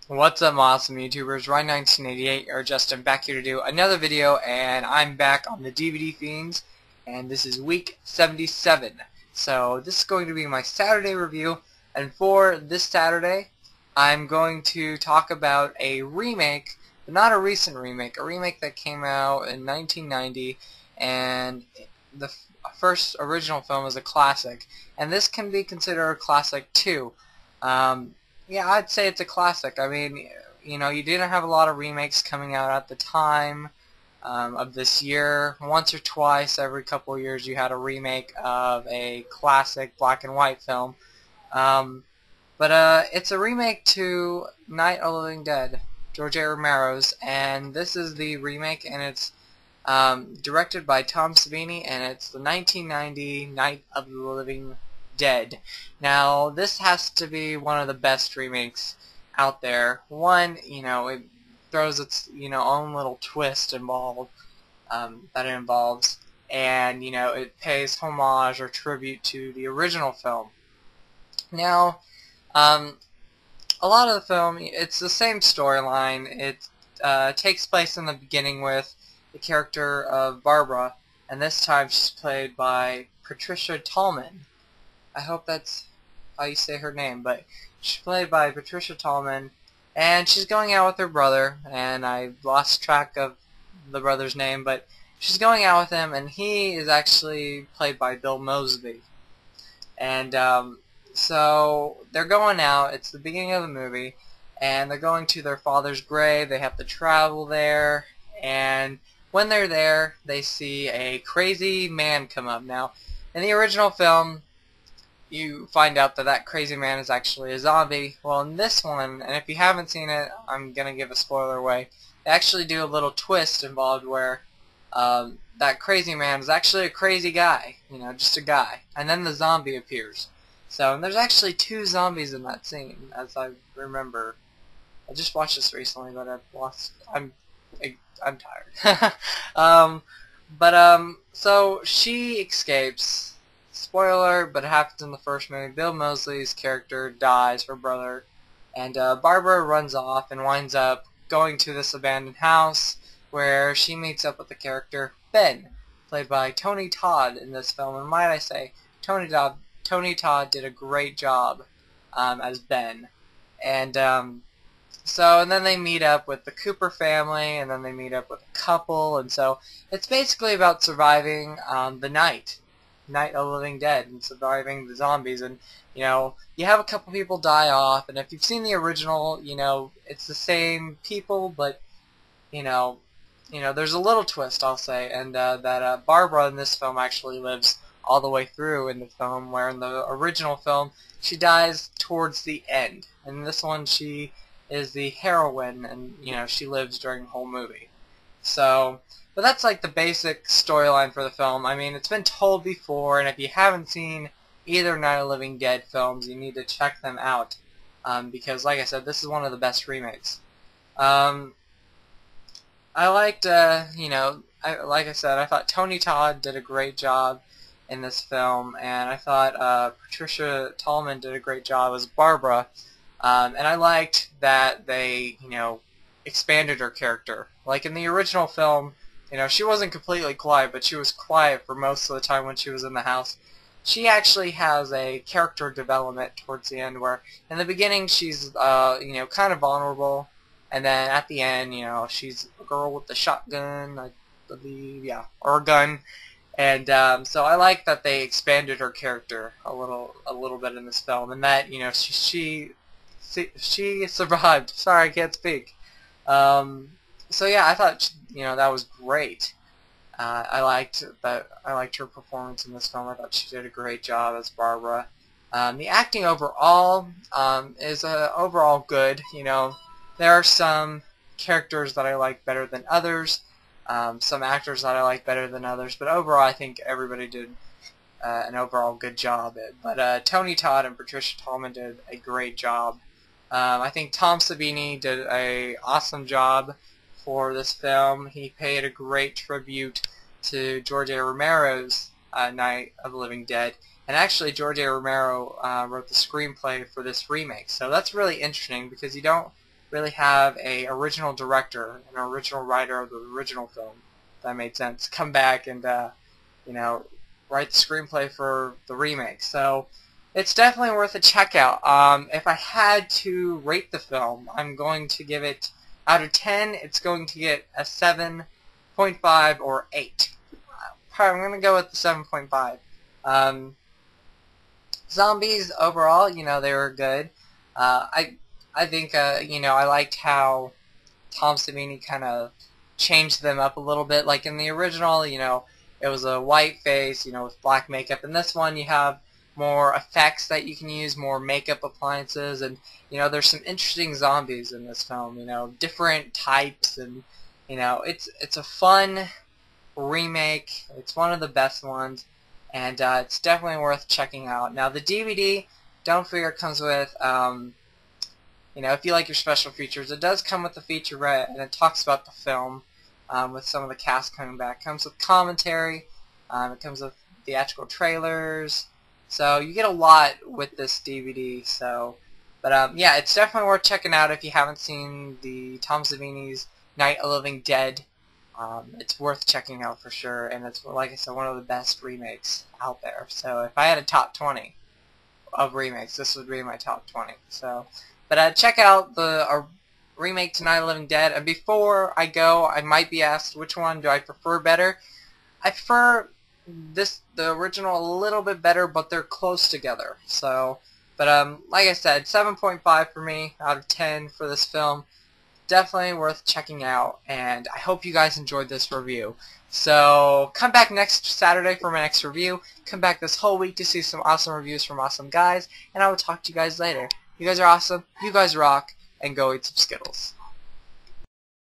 What's up, awesome YouTubers? Rhine1988 or Justin back here to do another video, and I'm back on the DVD Fiends, and this is week 77. So this is going to be my Saturday review, and for this Saturday, I'm going to talk about a remake, but not a recent remake, a remake that came out in 1990, and the first original film is a classic, and this can be considered a classic too. Yeah, I'd say it's a classic. I mean, you know, you didn't have a lot of remakes coming out at the time of this year. Once or twice every couple of years you had a remake of a classic black and white film. But it's a remake to Night of the Living Dead, George A. Romero's, and this is the remake, and it's directed by Tom Savini, and it's the 1990 Night of the Living Dead. Now, this has to be one of the best remakes out there. One, you know, it throws its, own little twist involved, that it involves, and, it pays homage or tribute to the original film. Now, a lot of the film, it's the same storyline. It takes place in the beginning with the character of Barbara, and this time she's played by Patricia Tallman. I hope that's how you say her name, but she's played by Patricia Tallman, and she's going out with her brother, and I lost track of the brother's name, but she's going out with him, and he is actually played by Bill Mosby. And so they're going out, it's the beginning of the movie, and they're going to their father's grave. They have to travel there, and when they're there, they see a crazy man come up. Now, in the original film, you find out that that crazy man is actually a zombie. Well, in this one, and if you haven't seen it, I'm going to give a spoiler away, they actually do a little twist involved where that crazy man is actually a crazy guy, just a guy, and then the zombie appears. So, and there's actually two zombies in that scene, as I remember. I just watched this recently, but I'm tired. So she escapes. Spoiler, but it happens in the first movie. Bill Moseley's character dies, her brother, and Barbara runs off and winds up going to this abandoned house where she meets up with the character Ben, played by Tony Todd in this film. And might I say, Tony Todd did a great job as Ben. And and then they meet up with the Cooper family, and then they meet up with a couple, and so it's basically about surviving the Night of the Living Dead and surviving the zombies. And you have a couple people die off, and if you've seen the original, it's the same people, but there's a little twist, I'll say, and that Barbara in this film actually lives all the way through in the film, where in the original film she dies towards the end, and in this one she is the heroine, and she lives during the whole movie. So, but that's like the basic storyline for the film. I mean, it's been told before, and if you haven't seen either Night of the Living Dead films, you need to check them out, because, like I said, this is one of the best remakes. I liked, like I said, I thought Tony Todd did a great job in this film, and I thought Patricia Tallman did a great job as Barbara, and I liked that they, expanded her character. Like in the original film, she wasn't completely quiet, but she was quiet for most of the time when she was in the house. She actually has a character development towards the end where in the beginning she's, kind of vulnerable, and then at the end, she's a girl with the shotgun, I believe, yeah, or a gun. And so I like that they expanded her character a little bit in this film, and that, she survived. Sorry, I can't speak. So yeah, I thought that was great. I liked her performance in this film. I thought she did a great job as Barbara. The acting overall is overall good. There are some characters that I like better than others, some actors that I like better than others, but overall I think everybody did an overall good job. But Tony Todd and Patricia Tallman did a great job. I think Tom Savini did an awesome job for this film. He paid a great tribute to George A. Romero's Night of the Living Dead, and actually George A. Romero wrote the screenplay for this remake. So that's really interesting because you don't really have a original director, an original writer of the original film, if that made sense, come back and write the screenplay for the remake. So it's definitely worth a check out. If I had to rate the film, I'm going to give it, out of 10, it's going to get a 7.5 or 8. I'm going to go with the 7.5. Zombies overall, they were good. I think I liked how Tom Savini kind of changed them up a little bit. Like in the original, it was a white face, with black makeup. In this one, you have more effects that you can use, more makeup appliances, and there's some interesting zombies in this film. Different types, and it's a fun remake. It's one of the best ones, and it's definitely worth checking out. Now the DVD, don't fear, it comes with if you like your special features, it does come with the featurette, and it talks about the film with some of the cast coming back. It comes with commentary. It comes with theatrical trailers. So you get a lot with this DVD. But yeah, it's definitely worth checking out if you haven't seen the Tom Savini's Night of the Living Dead. It's worth checking out for sure, and it's, like I said, one of the best remakes out there. So if I had a top 20 of remakes, this would be my top 20. But check out the remake to Night of the Living Dead. And before I go, I might be asked which one do I prefer better. I prefer the original a little bit better, but they're close together. But like I said, 7.5 for me out of 10 for this film. Definitely worth checking out, and I hope you guys enjoyed this review. So come back next Saturday for my next review. Come back this whole week to see some awesome reviews from awesome guys, and I will talk to you guys later. You guys are awesome, you guys rock, and go eat some Skittles.